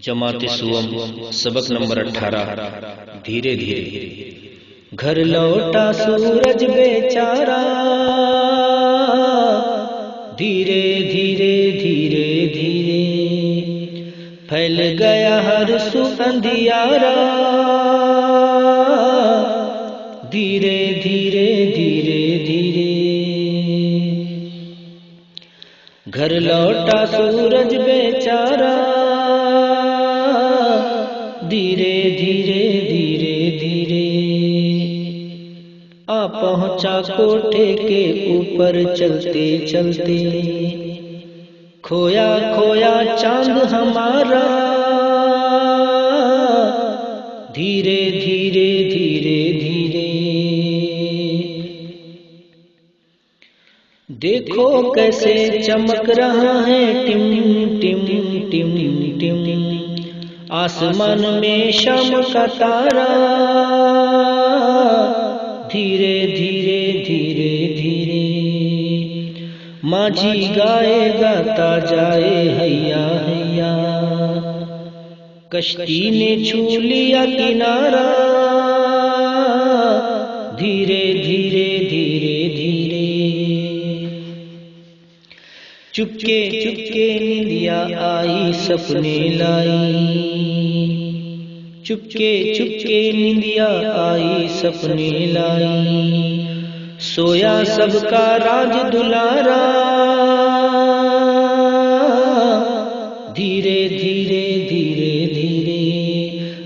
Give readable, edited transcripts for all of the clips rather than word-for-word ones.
जमाते सुवम सबक नंबर 18। धीरे धीरे घर लौटा सूरज बेचारा, धीरे धीरे धीरे धीरे फैल गया हर सू अंधियारा, धीरे धीरे धीरे धीरे घर लौटा सूरज बेचारा, धीरे धीरे धीरे धीरे आ पहुंचा कोठे के ऊपर चलते चलते, खोया खोया चांद हमारा, धीरे धीरे धीरे धीरे देखो कैसे चमक रहा है टिम टिम टिम टिम, आसमान में शाम का तारा, धीरे धीरे धीरे धीरे माझी गाए गाता जाए हैया हैया, कश्ती ने छू लिया किनारा, धीरे धीरे धीरे धीरे चुपके चुपके निंदिया आई सपने लाई, चुपके चुपके निंदिया आई सपने लाई, सोया सबका राज दुलारा, धीरे धीरे धीरे धीरे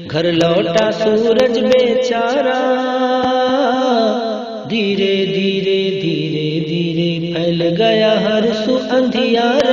घर लौटा सूरज बेचारा, धीरे धीरे धीरे धीरे फैल गया हर सू अंधियारा।